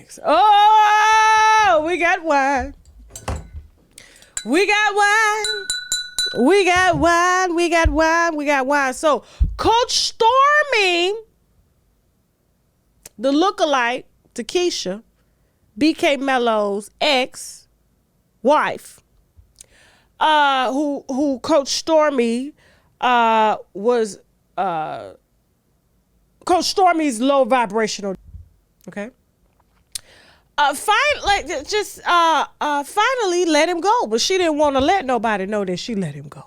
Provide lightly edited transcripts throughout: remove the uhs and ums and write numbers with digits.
next. Oh, we got wine. We got wine. We got wine. We got wine. We got wine. So Coach Stormy, the lookalike to Keisha, BKMello's ex-wife, who Coach Stormy was Coach Stormy's low vibrational. Okay. Finally let him go, but she didn't want to let nobody know that she let him go.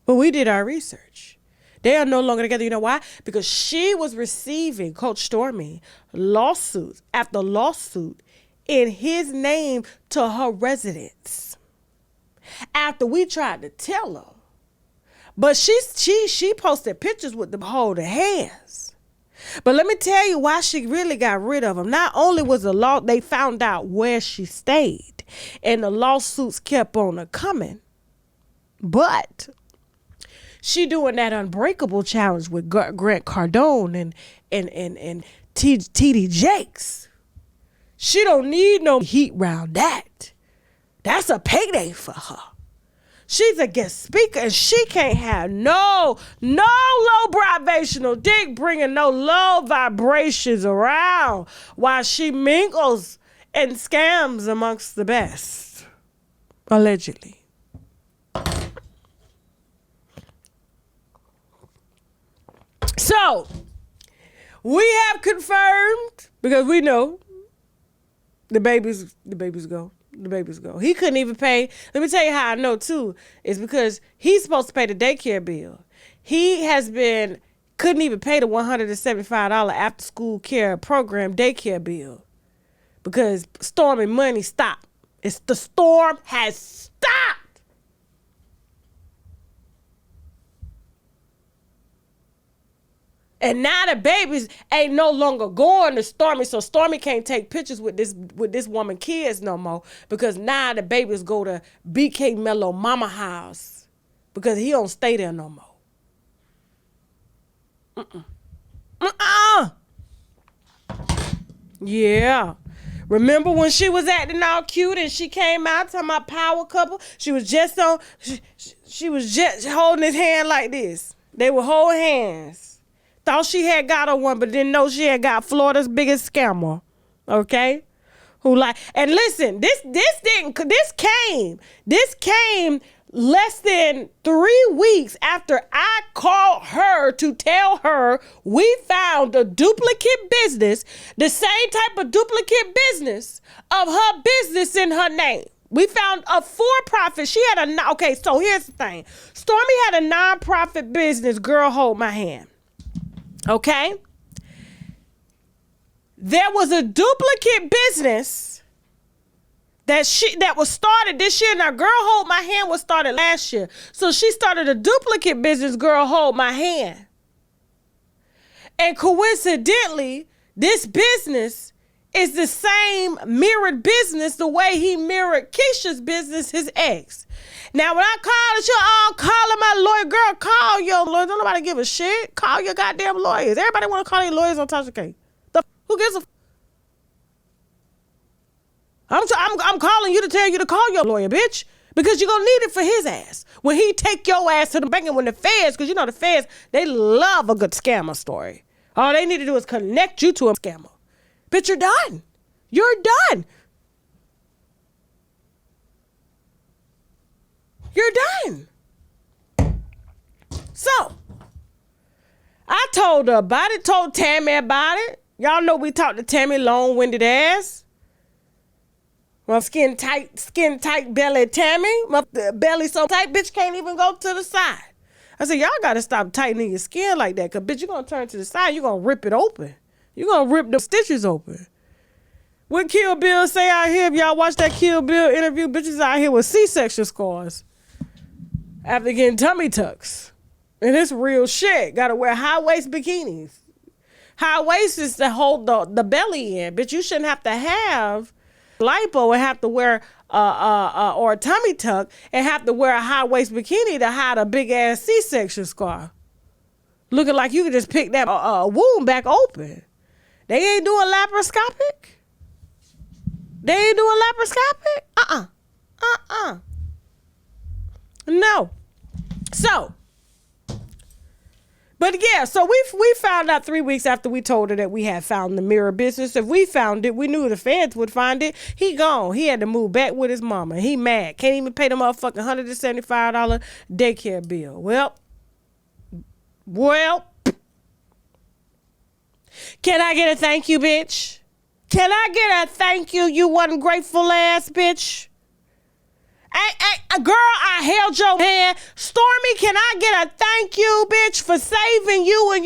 But we did our research. They are no longer together. You know why? Because she was receiving, Coach Stormy, lawsuits after lawsuit in his name to her residence. After we tried to tell her. But she posted pictures with them holding hands. But let me tell you why she really got rid of him. Not only was the law, they found out where she stayed, and the lawsuits kept on her coming. But she doing that Unbreakable challenge with Grant Cardone and TD Jakes. She don't need no heat round that. That's a payday for her. She's a guest speaker, and she can't have no low vibrational dick bringing no low vibrations around while she mingles and scams amongst the best. Allegedly. So, we have confirmed, because we know the babies go. The babies go. He couldn't even pay. Let me tell you how I know too. It's because he's supposed to pay the daycare bill. He couldn't even pay the $175 after school care program daycare bill because Stormy money stopped. The storm has stopped. And now the babies ain't no longer going to Stormy, so Stormy can't take pictures with this woman kids no more because now the babies go to BKMello mama house because he don't stay there no more. Yeah. Remember when she was acting all cute and she came out talking about power couple? She was just holding his hand like this. They would hold hands. Thought she had got her one, but didn't know she had got Florida's biggest scammer. Okay? And listen, this came less than 3 weeks after I called her to tell her we found a duplicate business, the same type of duplicate business of her business in her name. We found a for-profit. So here's the thing. Stormy had a non-profit business, Girl Hold My Hand. Okay? There was a duplicate business that was started this year. Now, Girl Hold My Hand was started last year. So she started a duplicate business, Girl Hold My Hand. And coincidentally, this business is the same mirrored business the way he mirrored Keisha's business, his ex. Now, when I call it, you're all calling my lawyer. Girl, call your lawyer. Don't nobody give a shit. Call your goddamn lawyers. Everybody want to call their lawyers on Tasha K. Who gives a I'm calling you to tell you to call your lawyer, bitch. Because you're going to need it for his ass. When he take your ass to the bank and when the feds, because you know the feds, they love a good scammer story. All they need to do is connect you to a scammer. Bitch, you're done. You're done. You're done. So, I told her about it, told Tammy about it. Y'all know we talked to Tammy, long-winded ass. My skin tight belly Tammy. My belly so tight, bitch can't even go to the side. I said, y'all got to stop tightening your skin like that, because, bitch, you're going to turn to the side, you're going to rip it open. You're going to rip the stitches open. What Kill Bill say out here, if y'all watch that Kill Bill interview, bitches out here with C-section scars after getting tummy tucks. And it's real shit. Got to wear high-waist bikinis. High-waist is to hold the belly in. Bitch, you shouldn't have to have lipo and have to wear or a tummy tuck and have to wear a high-waist bikini to hide a big-ass C-section scar. Looking like you could just pick that wound back open. They ain't doing laparoscopic. They ain't doing laparoscopic? No. So, but yeah, so we found out 3 weeks after we told her that we had found the mirror business. If we found it, we knew the feds would find it. He gone. He had to move back with his mama. He mad. Can't even pay the motherfucking $175 daycare bill. Well, can I get a thank you, bitch? Can I get a thank you, you ungrateful ass bitch? Hey, girl, I held your hand. Stormy, can I get a thank you, bitch, for saving you and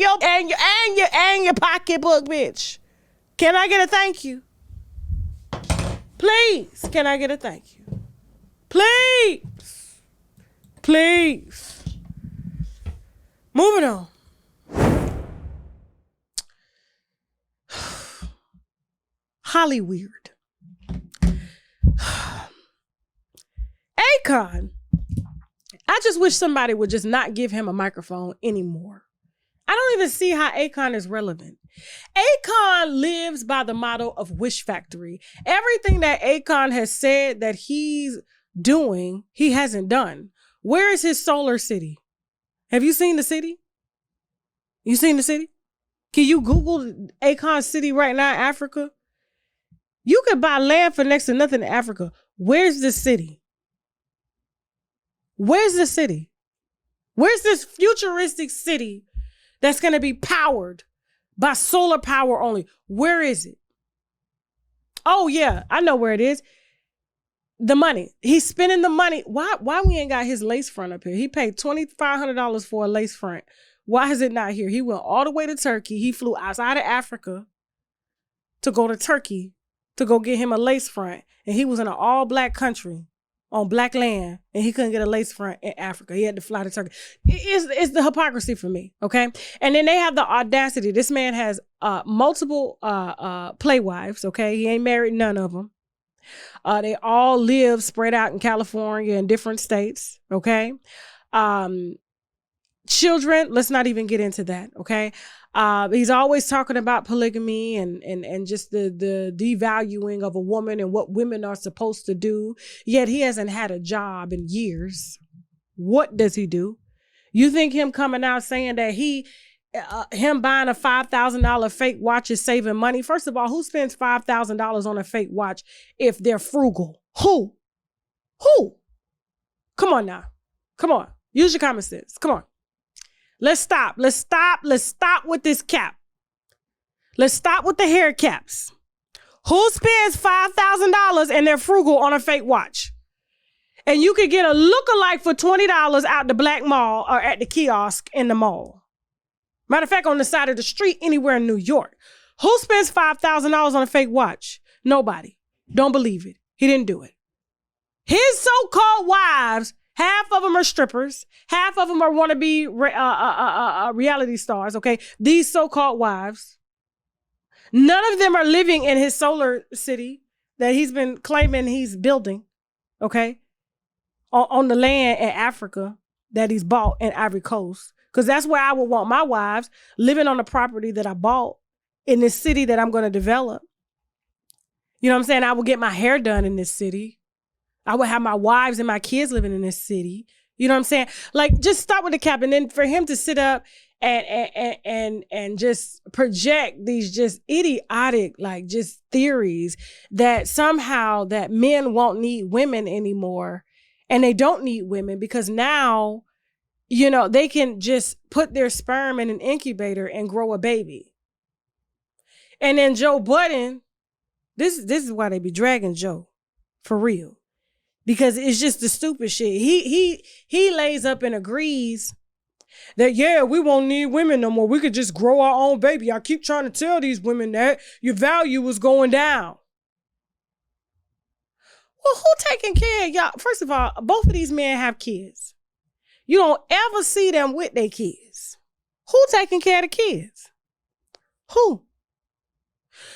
your pocketbook, bitch? Can I get a thank you? Please, can I get a thank you? Please. Moving on. Hollyweird. Akon, I just wish somebody would just not give him a microphone anymore. I don't even see how Akon is relevant. Akon lives by the motto of Wish Factory. Everything that Akon has said that he's doing, he hasn't done. Where is his solar city? Have you seen the city? You seen the city? Can you Google Akon city right now in Africa? You could buy land for next to nothing in Africa. Where's the city? Where's the city? Where's this futuristic city that's going to be powered by solar power only? Where is it? Oh, yeah, I know where it is. The money. He's spending the money. Why we ain't got his lace front up here? He paid $2,500 for a lace front. Why is it not here? He went all the way to Turkey. He flew outside of Africa to go to Turkey to go get him a lace front. And he was in an all-black country on black land, and he couldn't get a lace front in Africa. He had to fly to Turkey. It's the hypocrisy for me, okay? And then they have the audacity. This man has multiple play wives, okay? He ain't married none of them. They all live spread out in California and different states, okay? Children, let's not even get into that, okay? He's always talking about polygamy and just the devaluing of a woman and what women are supposed to do. Yet he hasn't had a job in years. What does he do? You think him coming out saying that him buying a $5,000 fake watch is saving money? First of all, who spends $5,000 on a fake watch if they're frugal? Who? Come on now. Come on. Use your common sense. Come on. Let's stop with this cap. Let's stop with the hair caps. Who spends $5,000 and they're frugal on a fake watch? And you could get a lookalike for $20 out the black mall or at the kiosk in the mall. Matter of fact, on the side of the street anywhere in New York. Who spends $5,000 on a fake watch? Nobody. Don't believe it. He didn't do it. His so-called wives, half of them are strippers. Half of them are wannabe reality stars, okay? These so-called wives. None of them are living in his solar city that he's been claiming he's building, okay? On the land in Africa that he's bought in Ivory Coast. Because that's where I would want my wives, living on the property that I bought in this city that I'm going to develop. You know what I'm saying? I would get my hair done in this city. I would have my wives and my kids living in this city. You know what I'm saying? Like, just start with the cap. And then for him to sit up and just project these just idiotic, like, just theories that somehow that men won't need women anymore. And they don't need women because now, you know, they can just put their sperm in an incubator and grow a baby. And then Joe Budden, this is why they be dragging Joe, for real. Because it's just the stupid shit. He lays up and agrees that, yeah, we won't need women no more. We could just grow our own baby. I keep trying to tell these women that your value is going down. Well, who taking care of y'all? First of all, both of these men have kids. You don't ever see them with their kids. Who taking care of the kids? Who?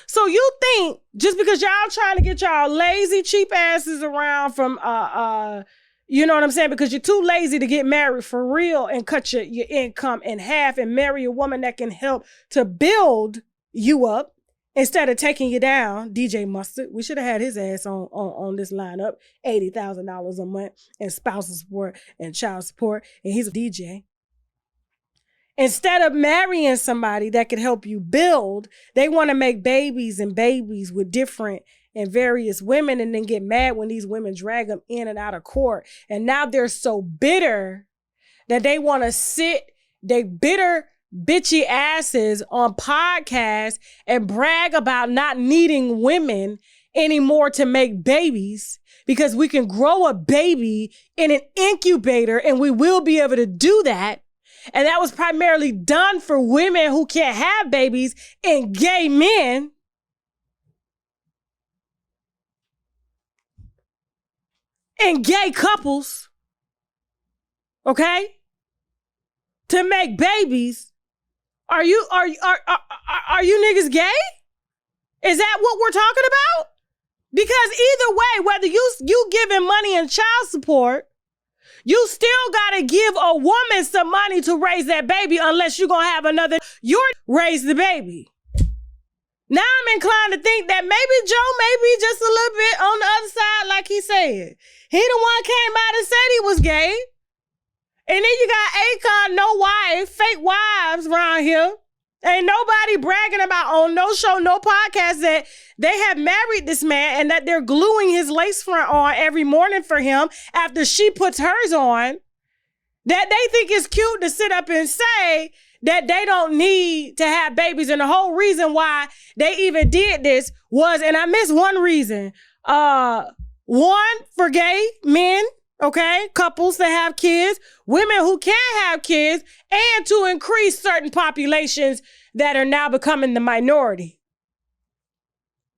So you think just because y'all trying to get y'all lazy, cheap asses around from, you know what I'm saying? Because you're too lazy to get married for real and cut your income in half and marry a woman that can help to build you up Instead of taking you down, DJ Mustard, we should have had his ass on this lineup, $80,000 a month and spousal support and child support, and he's a DJ. Instead of marrying somebody that could help you build, they want to make babies with different and various women and then get mad when these women drag them in and out of court. And now they're so bitter that they want to sit, they bitter bitchy asses on podcasts and brag about not needing women anymore to make babies because we can grow a baby in an incubator and we will be able to do that. And that was primarily done for women who can't have babies and gay men. And gay couples. Okay? To make babies. Are you niggas gay? Is that what we're talking about? Because either way, whether you giving money and child support, you still gotta give a woman some money to raise that baby unless you're gonna have another, you raise the baby. Now I'm inclined to think that maybe Joe may be just a little bit on the other side like he said. He the one came out and said he was gay. And then you got Akon, no wife, fake wives around here. Ain't nobody bragging about on no show, no podcast that they have married this man and that they're gluing his lace front on every morning for him after she puts hers on. That they think it's cute to sit up and say that they don't need to have babies. And the whole reason why they even did this was, and I missed one reason, one, for gay men, okay, couples that have kids, women who can't have kids, and to increase certain populations that are now becoming the minority.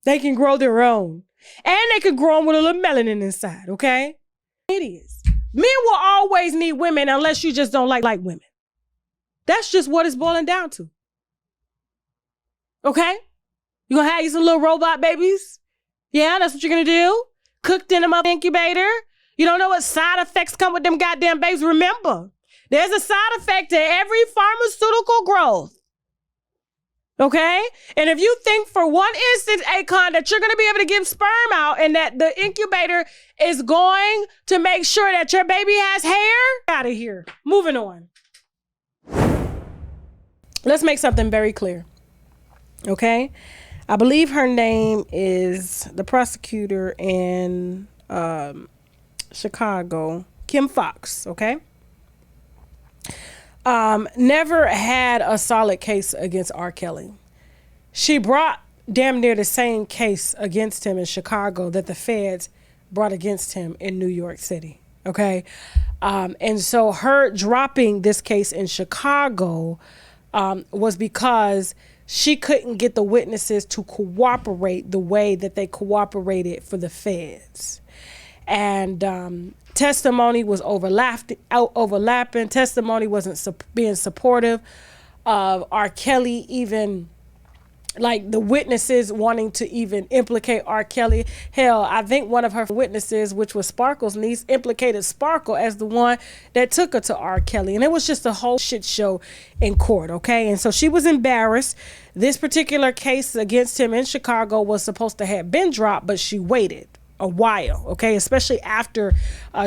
They can grow their own. And they can grow them with a little melanin inside, okay? It is. Men will always need women unless you just don't like women. That's just what it's boiling down to. Okay? You gonna have you some little robot babies? Yeah, that's what you're gonna do? Cooked in a incubator? You don't know what side effects come with them goddamn babies. Remember, there's a side effect to every pharmaceutical growth. Okay? And if you think for one instance, Akon, that you're going to be able to give sperm out and that the incubator is going to make sure that your baby has hair, out of here. Moving on. Let's make something very clear. Okay? I believe her name is the prosecutor in Chicago, Kim Fox, okay? Never had a solid case against R. Kelly. She brought damn near the same case against him in Chicago that the feds brought against him in New York City, okay? And so her dropping this case in Chicago was because she couldn't get the witnesses to cooperate the way that they cooperated for the feds. And testimony was overlapping. Testimony wasn't being supportive of R. Kelly, even like the witnesses wanting to even implicate R. Kelly. Hell, I think one of her witnesses, which was Sparkle's niece, implicated Sparkle as the one that took her to R. Kelly. And it was just a whole shit show in court, okay? And so she was embarrassed. This particular case against him in Chicago was supposed to have been dropped, but she waited a while, okay, especially after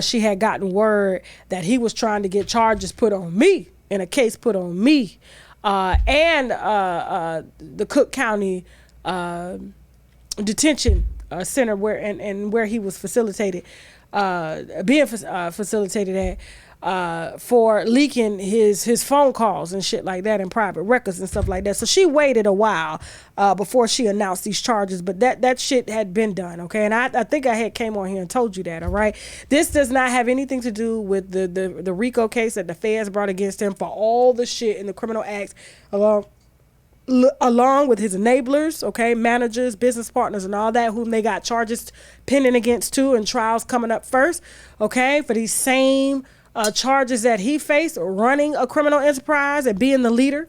she had gotten word that he was trying to get charges put on me and a case put on me and the Cook County detention center where he was facilitated, facilitated at for leaking his phone calls and shit like that and private records and stuff like that. So she waited a while before she announced these charges, but that shit had been done, okay? And I think I had came on here and told you that, all right? This does not have anything to do with the RICO case that the feds brought against him for all the shit in the criminal acts along with his enablers, okay, managers, business partners, and all that, whom they got charges pending against too, and trials coming up first, okay, for these same charges that he faced, running a criminal enterprise and being the leader.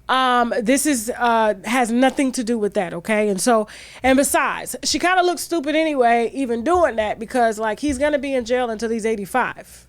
This is has nothing to do with that, okay? And so, and besides, she kind of looks stupid anyway, even doing that, because like he's gonna be in jail until he's 85.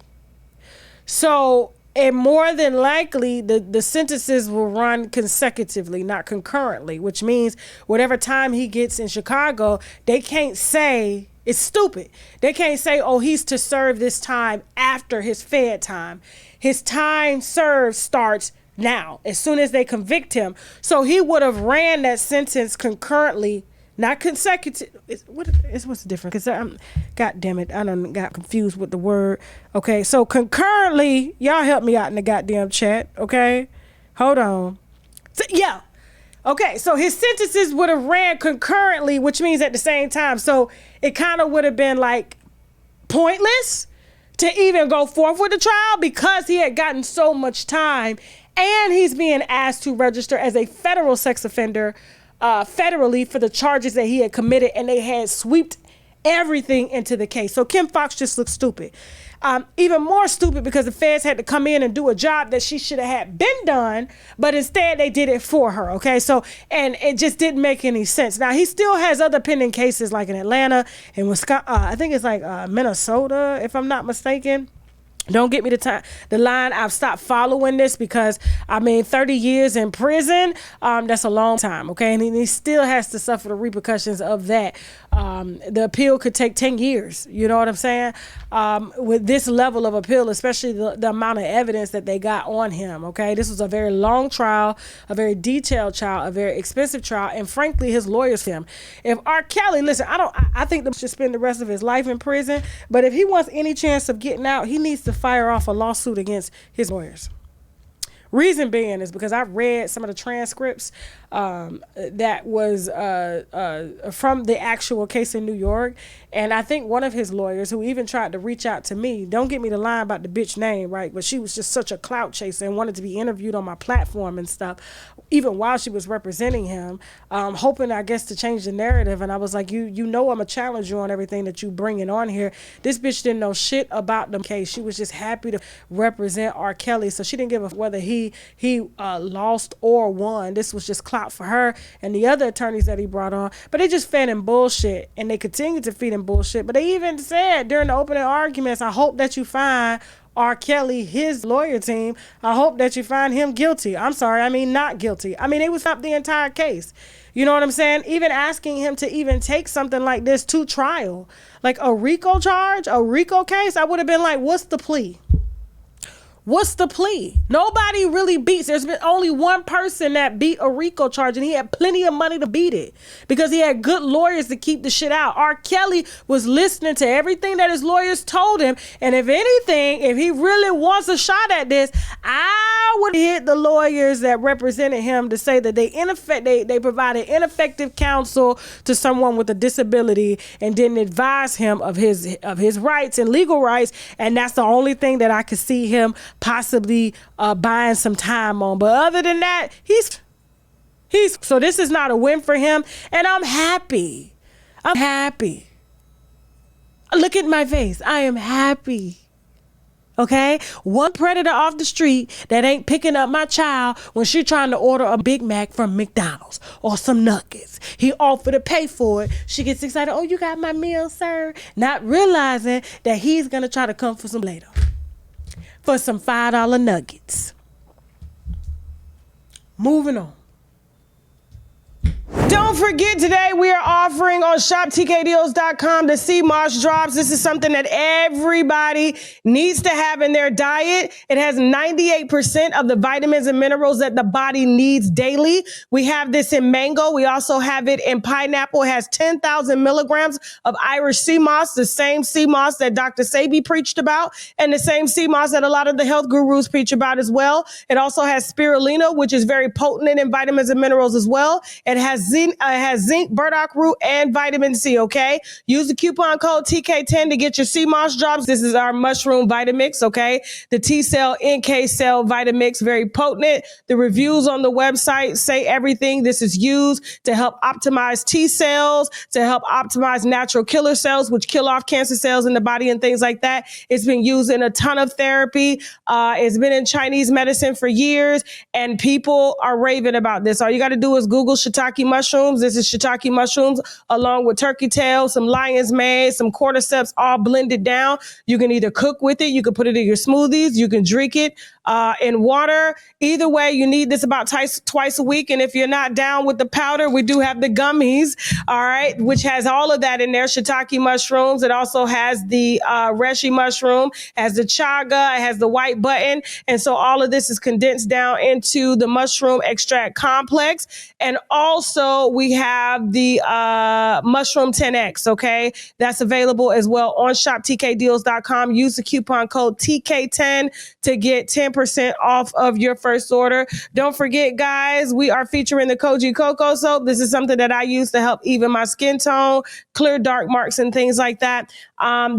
So And more than likely, the sentences will run consecutively, not concurrently, which means whatever time he gets in Chicago, they can't say, it's stupid. They can't say, oh, he's to serve this time after his Fed time. His time served starts now, as soon as they convict him. So he would have ran that sentence concurrently, not consecutive. What's the difference? Because God damn it, I done got confused with the word. Okay, so concurrently, y'all help me out in the goddamn chat. Okay, hold on. So, yeah. Okay, so his sentences would have ran concurrently, which means at the same time. So it kind of would have been like pointless to even go forth with the trial because he had gotten so much time, and he's being asked to register as a federal sex offender federally for the charges that he had committed, and they had swept everything into the case. So Kim Fox just looks stupid. Even more stupid because the feds had to come in and do a job that she should have had been done, but instead they did it for her. Okay, so, and it just didn't make any sense. Now he still has other pending cases like in Atlanta and Wisconsin. I think it's like Minnesota, if I'm not mistaken. Don't get me the line. I've stopped following this because, 30 years in prison, that's a long time, okay? And he still has to suffer the repercussions of that. The appeal could take 10 years, you know what I'm saying? With this level of appeal, especially the amount of evidence that they got on him, okay? This was a very long trial, a very detailed trial, a very expensive trial, and frankly, his lawyers him. If R. Kelly, listen, I think they should spend the rest of his life in prison, but if he wants any chance of getting out, he needs to fire off a lawsuit against his lawyers. Reason being is because I read some of the transcripts that was from the actual case in New York. And I think one of his lawyers, who even tried to reach out to me, don't get me the line about the bitch name, right? But she was just such a clout chaser and wanted to be interviewed on my platform and stuff, even while she was representing him, hoping, I guess, to change the narrative. And I was like, you know I'm going to challenge you on everything that you bringing on here. This bitch didn't know shit about the case. She was just happy to represent R. Kelly. So she didn't give a whether he lost or won. This was just clout for her and the other attorneys that he brought on. But they just fed him bullshit, and they continue to feed him bullshit. But they even said during the opening arguments, I hope that you find R. Kelly, his lawyer team, I hope that you find him guilty. I'm sorry, not guilty. They would stop the entire case. You know what I'm saying? Even asking him to even take something like this to trial, like a RICO charge, a RICO case, I would have been like, what's the plea? What's the plea? Nobody really beats. There's been only one person that beat a RICO charge, and he had plenty of money to beat it because he had good lawyers to keep the shit out. R. Kelly was listening to everything that his lawyers told him, and if anything, if he really wants a shot at this, I would hit the lawyers that represented him to say that they provided ineffective counsel to someone with a disability and didn't advise him of his rights and legal rights, and that's the only thing that I could see him possibly buying some time on. But other than that, he's so this is not a win for him, and I'm happy. Look at my face. I am happy. Okay, one predator off the street that ain't picking up my child when she trying to order a Big Mac from McDonald's or some nuggets. He offered to pay for it. She gets excited. Oh, you got my meal, sir. Not realizing that he's gonna try to come for some later. For some $5 nuggets. Moving on. Don't forget, today we are offering on shoptkdeals.com the sea moss drops. This is something that everybody needs to have in their diet. It has 98% of the vitamins and minerals that the body needs daily. We have this in mango. We also have it in pineapple. It has 10,000 milligrams of Irish sea moss, the same sea moss that Dr. Sebi preached about, and the same sea moss that a lot of the health gurus preach about as well. It also has spirulina, which is very potent in vitamins and minerals as well. It has zinc, burdock root, and vitamin C, okay? Use the coupon code TK10 to get your sea moss drops. This is our mushroom Vitamix, okay? The T-cell, NK cell Vitamix, very potent. The reviews on the website say everything. This is used to help optimize T cells, to help optimize natural killer cells, which kill off cancer cells in the body and things like that. It's been used in a ton of therapy. It's been in Chinese medicine for years, and people are raving about this. All you got to do is Google shiitake mushrooms. This is shiitake mushrooms along along with turkey tail, some lion's mane, some cordyceps, all blended down. You can either cook with it, you can put it in your smoothies, you can drink it in water. Either way, you need this about twice a week. And if you're not down with the powder, we do have the gummies, all right, which has all of that in there. Shiitake mushrooms. It also has the reishi mushroom, has the chaga, it has the white button. And so all of this is condensed down into the mushroom extract complex. And also we have the mushroom 10X, okay? That's available as well on shoptkdeals.com. Use the coupon code TK10 to get 10% off of your first order. Don't forget, guys, we are featuring the Koji Cocoa Soap. This is something that I use to help even my skin tone, clear dark marks and things like that.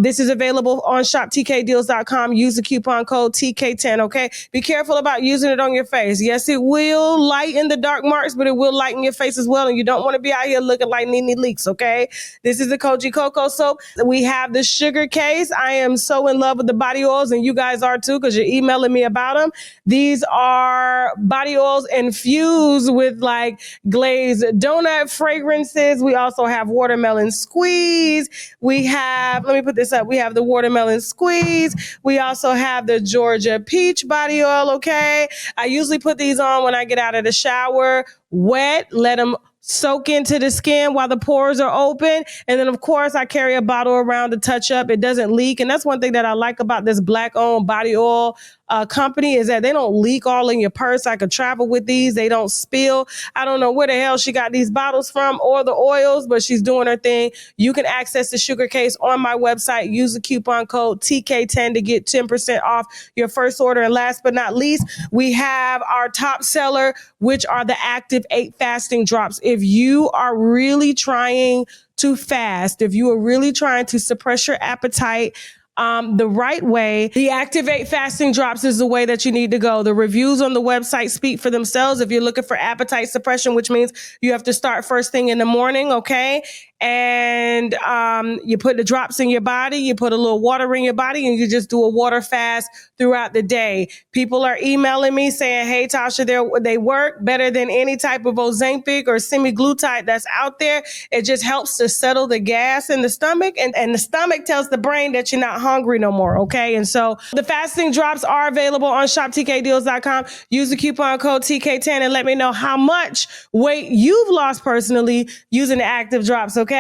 This is available on shoptkdeals.com. Use the coupon code TK10, okay? Be careful about using it on your face. Yes, it will lighten the dark marks, but it will lighten your face as well. And you don't want to be out here looking like Nene Leaks, okay? This is the Koji Cocoa Soap. We have the sugar case. I am so in love with the body oils, and you guys are too, because you're emailing me about them. These are body oils infused with like glazed donut fragrances. We also have watermelon squeeze. We have, let me put this up. We have the watermelon squeeze. We also have the Georgia peach body oil, okay? I usually put these on when I get out of the shower, wet, let them soak into the skin while the pores are open. And then, of course, I carry a bottle around to touch up. It doesn't leak. And that's one thing that I like about this Black-owned body oil company is that they don't leak all in your purse. I could travel with these. They don't spill. I don't know where the hell she got these bottles from or the oils, but she's doing her thing. You can access the sugar case on my website. Use the coupon code TK10 to get 10% off your first order. And last but not least, we have our top seller, which are the Active 8 fasting drops. If you are really trying to fast, if you are really trying to suppress your appetite, the right way, the Active 8 fasting drops is the way that you need to go. The reviews on the website speak for themselves. If you're looking for appetite suppression, which means you have to start first thing in the morning, okay? And you put the drops in your body, you put a little water in your body, and you just do a water fast throughout the day. People are emailing me saying, hey, Tasha, they work better than any type of Ozempic or semaglutide that's out there. It just helps to settle the gas in the stomach, and the stomach tells the brain that you're not hungry no more, okay? And so the fasting drops are available on shoptkdeals.com. Use the coupon code TK10 and let me know how much weight you've lost personally using the Active drops, okay?